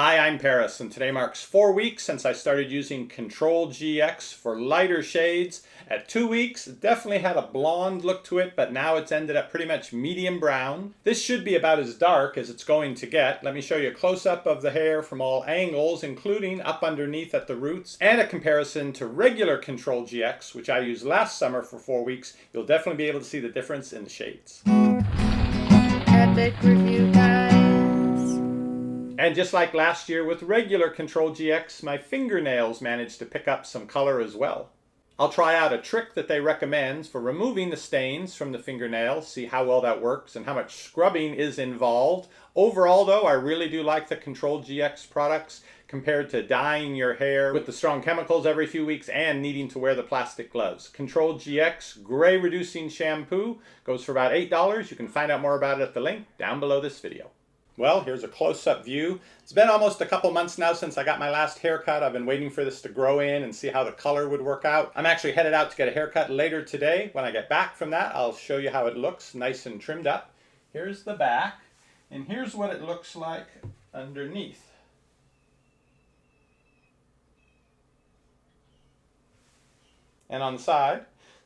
Hi, I'm Paris, and today marks 4 weeks since I started using Control GX for lighter shades. At 2 weeks, it definitely had a blonde look to it, but now it's ended up pretty much medium brown. This should be about as dark as it's going to get. Let me show you a close-up of the hair from all angles, including up underneath at the roots, and a comparison to regular Control GX, which I used last summer for 4 weeks. You'll definitely be able to see the difference in the shades. Epic review, guys. And just like last year with regular Control GX, my fingernails managed to pick up some color as well. I'll try out a trick that they recommend for removing the stains from the fingernails, see how well that works and how much scrubbing is involved. Overall though, I really do like the Control GX products compared to dyeing your hair with the strong chemicals every few weeks and needing to wear the plastic gloves. Control GX Gray Reducing Shampoo goes for about $8. You can find out more about it at the link down below this video. Well, here's a close-up view. It's been almost a couple months now since I got my last haircut. I've been waiting for this to grow in and see how the color would work out. I'm actually headed out to get a haircut later today. When I get back from that, I'll show you how it looks, nice and trimmed up. Here's the back, and here's what it looks like underneath. And on the side,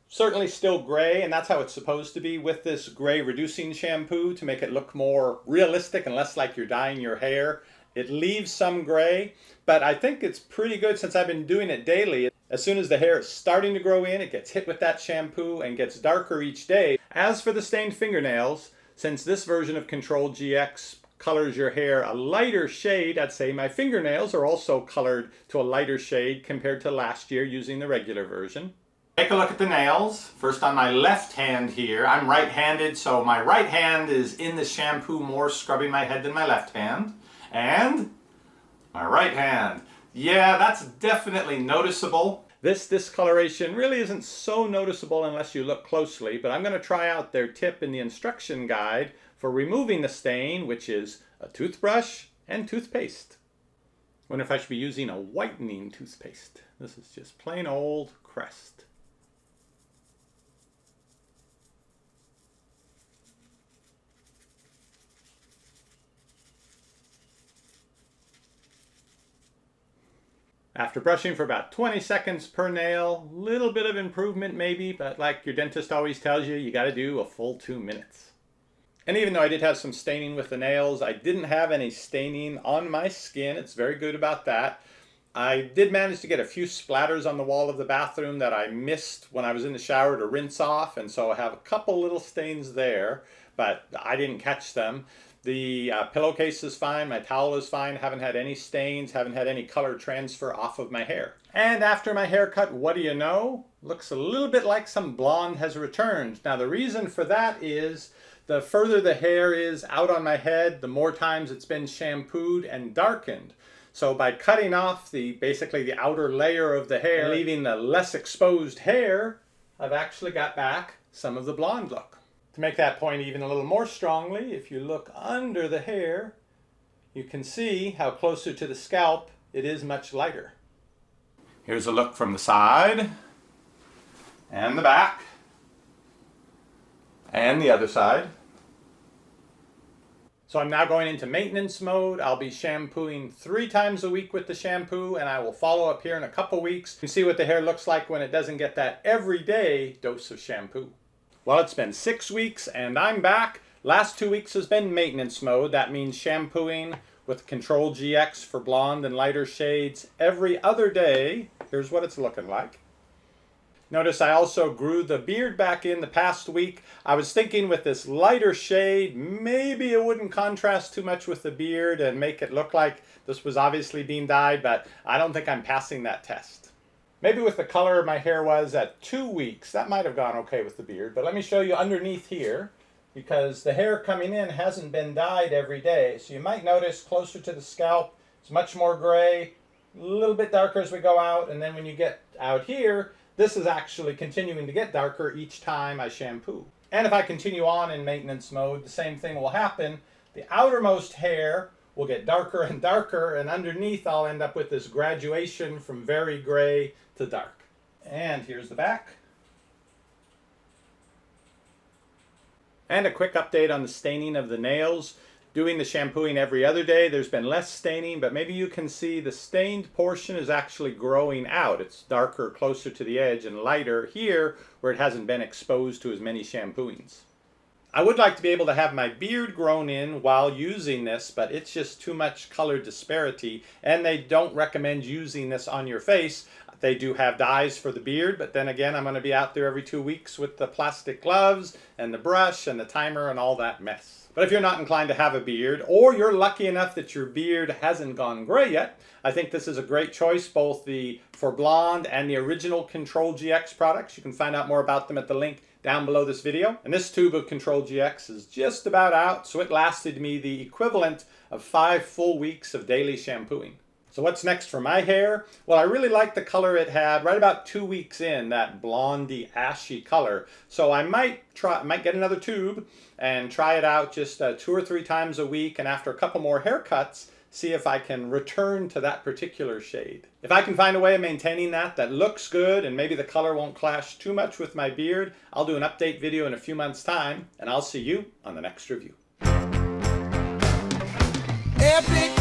certainly still gray, and that's how it's supposed to be with this gray reducing shampoo to make it look more realistic and less like you're dyeing your hair. It leaves some gray, but I think it's pretty good since I've been doing it daily. As soon as the hair is starting to grow in, it gets hit with that shampoo and gets darker each day. As for the stained fingernails, since this version of Control GX colors your hair a lighter shade, I'd say my fingernails are also colored to a lighter shade compared to last year using the regular version. Take a look at the nails. First on my left hand here. I'm right-handed, so my right hand is in the shampoo more scrubbing my head than my left hand. And my right hand. Yeah, that's definitely noticeable. This discoloration really isn't so noticeable unless you look closely, but I'm going to try out their tip in the instruction guide for removing the stain, which is a toothbrush and toothpaste. Wonder if I should be using a whitening toothpaste. This is just plain old Crest. After brushing for about 20 seconds per nail, little bit of improvement maybe, but like your dentist always tells you, you got to do a full 2 minutes. And even though I did have some staining with the nails, I didn't have any staining on my skin. It's very good about that. I did manage to get a few splatters on the wall of the bathroom that I missed when I was in the shower to rinse off, and so I have a couple little stains there, but I didn't catch them. The pillowcase is fine, my towel is fine, haven't had any stains, haven't had any color transfer off of my hair. And after my haircut, what do you know? Looks a little bit like some blonde has returned. Now the reason for that is the further the hair is out on my head, the more times it's been shampooed and darkened. So by cutting off basically the outer layer of the hair, leaving the less exposed hair, I've actually got back some of the blonde look. To make that point even a little more strongly, if you look under the hair, you can see how closer to the scalp it is much lighter. Here's a look from the side, and the back, and the other side. So I'm now going into maintenance mode. I'll be shampooing 3 times a week with the shampoo, and I will follow up here in a couple weeks and see what the hair looks like when it doesn't get that everyday dose of shampoo. Well, it's been 6 weeks and I'm back. Last 2 weeks has been maintenance mode. That means shampooing with Control GX for blonde and lighter shades every other day. Here's what it's looking like. Notice I also grew the beard back in the past week. I was thinking with this lighter shade, maybe it wouldn't contrast too much with the beard and make it look like this was obviously being dyed, but I don't think I'm passing that test. Maybe with the color my hair was at 2 weeks, that might have gone okay with the beard. But let me show you underneath here, because the hair coming in hasn't been dyed every day. So you might notice closer to the scalp, it's much more gray, a little bit darker as we go out. And then when you get out here, this is actually continuing to get darker each time I shampoo. And if I continue on in maintenance mode, the same thing will happen. The outermost hair will get darker and darker, and underneath I'll end up with this graduation from very gray to dark. And here's the back. And a quick update on the staining of the nails. doing the shampooing every other day, there's been less staining, but maybe you can see the stained portion is actually growing out. It's darker closer to the edge and lighter here where it hasn't been exposed to as many shampooings. I would like to be able to have my beard grown in while using this, but it's just too much color disparity, and they don't recommend using this on your face. They do have dyes for the beard, but then again, I'm going to be out there every 2 weeks with the plastic gloves and the brush and the timer and all that mess. But if you're not inclined to have a beard, or you're lucky enough that your beard hasn't gone gray yet, I think this is a great choice, both for Blond and the original Control GX products. You can find out more about them at the link down below this video. And this tube of Control GX is just about out, so it lasted me the equivalent of 5 full weeks of daily shampooing. So what's next for my hair? Well, I really like the color it had right about 2 weeks in, that blondie ashy color. So I might get another tube and try it out just 2 or 3 times a week, and after a couple more haircuts, see if I can return to that particular shade. If I can find a way of maintaining that looks good and maybe the color won't clash too much with my beard, I'll do an update video in a few months' time, and I'll see you on the next review. Epic